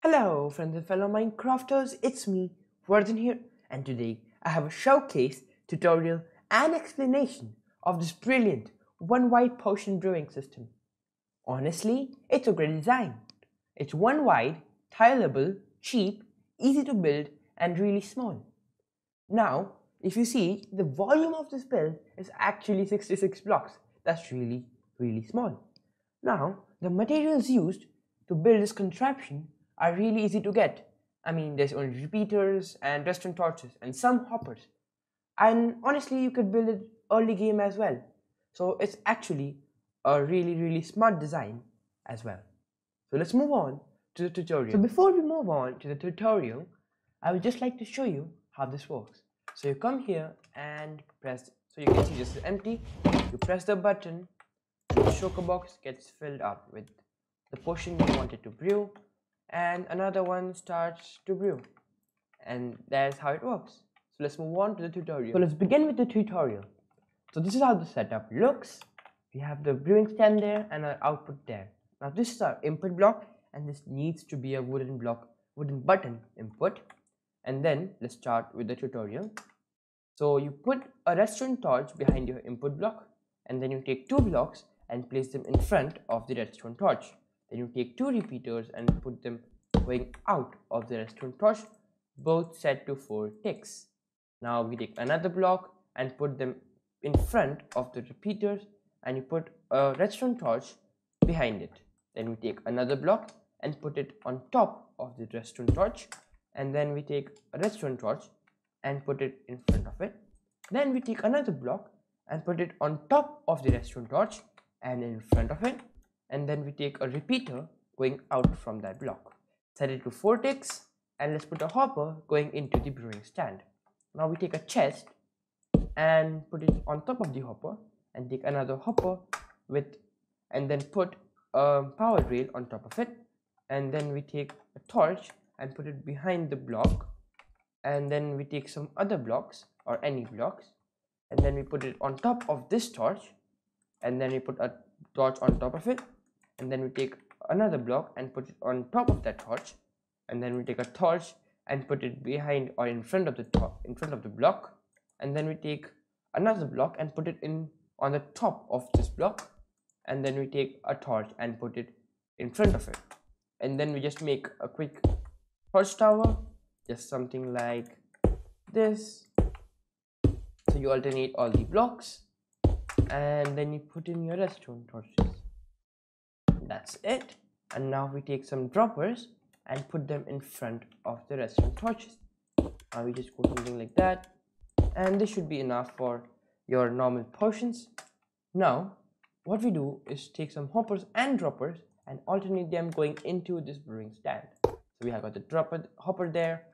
Hello friends and fellow Minecrafters, it's me, Vardhan here, and today I have a showcase, tutorial and explanation of this brilliant one wide potion brewing system. Honestly, it's a great design. It's one wide, tileable, cheap, easy to build and really small. Now, if you see, the volume of this build is actually 66 blocks. That's really small. Now, the materials used to build this contraption are really easy to get. I mean, there's only repeaters and redstone torches and some hoppers. And honestly, you could build it early game as well. So it's actually a really smart design as well. So let's move on to the tutorial. So before we move on to the tutorial, I would just like to show you how this works. So you come here and press, so you can see this is empty. You press the button and the shulker box gets filled up with the potion you wanted to brew, and another one starts to brew, and that's how it works. So let's move on to the tutorial. So let's begin with the tutorial. So this is how the setup looks. We have the brewing stand there and our output there. Now this is our input block, and this needs to be a wooden button input. And then let's start with the tutorial. So you put a redstone torch behind your input block, and then you take two blocks and place them in front of the redstone torch. Then you take two repeaters and put them going out of the redstone torch, both set to 4 ticks. Now we take another block and put them in front of the repeaters, and you put a redstone torch behind it. Then we take another block and put it on top of the redstone torch, and then we take a redstone torch and put it in front of it. Then we take another block and put it on top of the redstone torch and in front of it, and then we take a repeater going out from that block. Set it to 4 ticks, and let's put a hopper going into the brewing stand. Now we take a chest and put it on top of the hopper, and take another hopper and then put a power rail on top of it, and then we take a torch and put it behind the block, and then we take some other blocks or any blocks, and then we put it on top of this torch, and then we put a torch on top of it, and then we take another block and put it on top of that torch, and then we take a torch and put it behind or in front of the block, and then we take another block and put it on the top of this block, and then we take a torch and put it in front of it, and then we just make a quick torch tower, just something like this. So you alternate all the blocks, and then you put in your redstone torches. That's it. And now we take some droppers and put them in front of the redstone torches. Now we just go something like that, and this should be enough for your normal potions. Now what we do is take some hoppers and droppers and alternate them going into this brewing stand. So we have got the hopper there,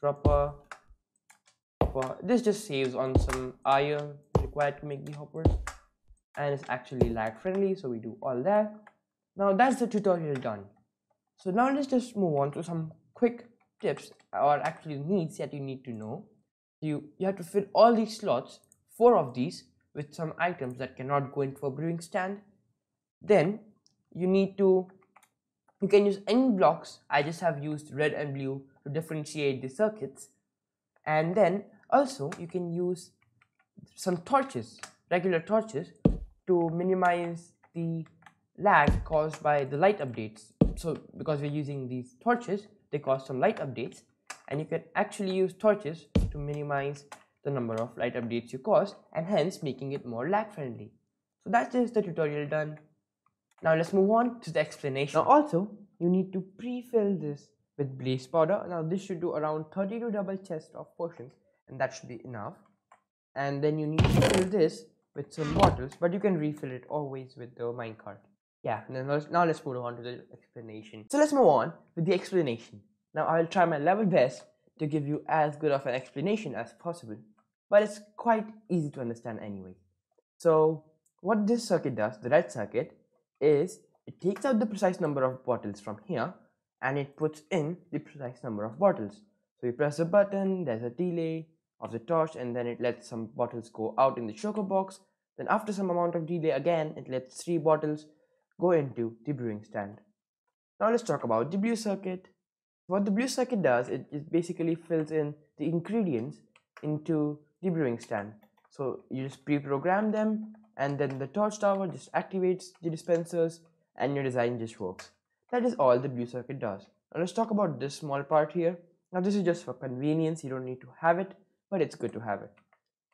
dropper, hopper. This just saves on some iron required to make the hoppers, and it's actually lag friendly, so we do all that. Now that's the tutorial done. So now let's just move on to some quick tips, or actually needs that you need to know. You have to fill all these slots, 4 of these, with some items that cannot go into a brewing stand. Then you can use any blocks. I just have used red and blue to differentiate the circuits. And then also you can use some torches, regular torches, to minimize the lag caused by the light updates. So because we're using these torches, they cause some light updates, and you can actually use torches to minimize the number of light updates you cause, and hence making it more lag friendly. So that is the tutorial done. Now let's move on to the explanation. Now also you need to pre-fill this with blaze powder. Now this should do around 30 to double chest of potions, and that should be enough. And then you need to fill this with some bottles, but you can refill it always with the minecart. Yeah, now let's move on to the explanation. So let's move on with the explanation. Now I will try my level best to give you as good of an explanation as possible, but it's quite easy to understand anyway. So what this circuit does, the red circuit, is it takes out the precise number of bottles from here, and it puts in the precise number of bottles. So you press the button, there's a delay of the torch, and then it lets some bottles go out in the shulker box. Then after some amount of delay again, it lets 3 bottles go into the brewing stand. Now let's talk about the blue circuit. What the blue circuit does, it basically fills in the ingredients into the brewing stand. So you just pre-program them, and then the torch tower just activates the dispensers and your design just works. That is all the blue circuit does. Now let's talk about this small part here. Now this is just for convenience, you don't need to have it, but it's good to have it.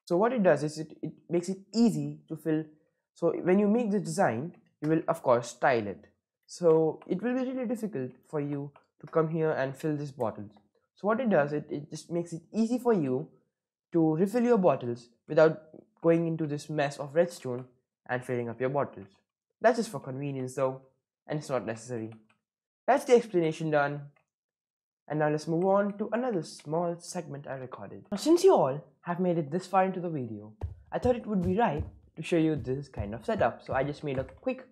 So what it does is it makes it easy to fill. So when you make the design, you will of course tile it. So it will be really difficult for you to come here and fill these bottles. So what it does, it just makes it easy for you to refill your bottles without going into this mess of redstone and filling up your bottles. That's just for convenience though, and it's not necessary. That's the explanation done. And now let's move on to another small segment I recorded. Now since you all have made it this far into the video, I thought it would be right to show you this kind of setup. So I just made a quick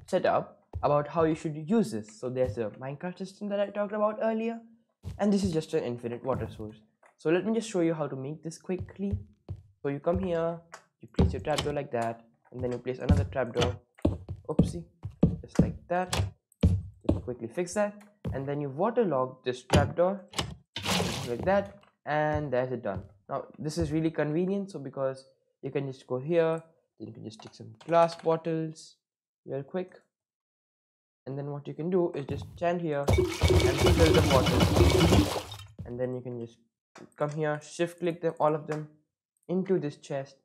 setup about how you should use this. So there's a Minecart system that I talked about earlier, and this is just an infinite water source. So let me just show you how to make this quickly. So you come here, you place your trapdoor like that, and then you place another trapdoor, oopsie, just like that. Just quickly fix that, and then you waterlog this trapdoor like that, and there's it done. Now this is really convenient, so because you can just go here, then you can just take some glass bottles real quick, and then what you can do is just stand here and fill the bottles, and then you can just come here, shift click them, all of them into this chest,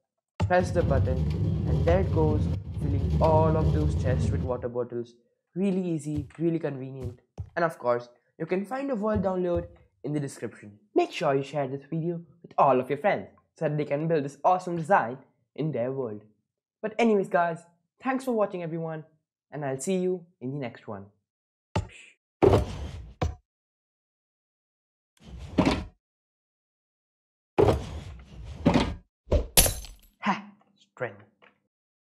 press the button, and there it goes, filling all of those chests with water bottles. Really easy, really convenient, and of course you can find a world download in the description. Make sure you share this video with all of your friends so that they can build this awesome design in their world. But anyways guys, thanks for watching everyone, and I'll see you in the next one. Ha! Strength.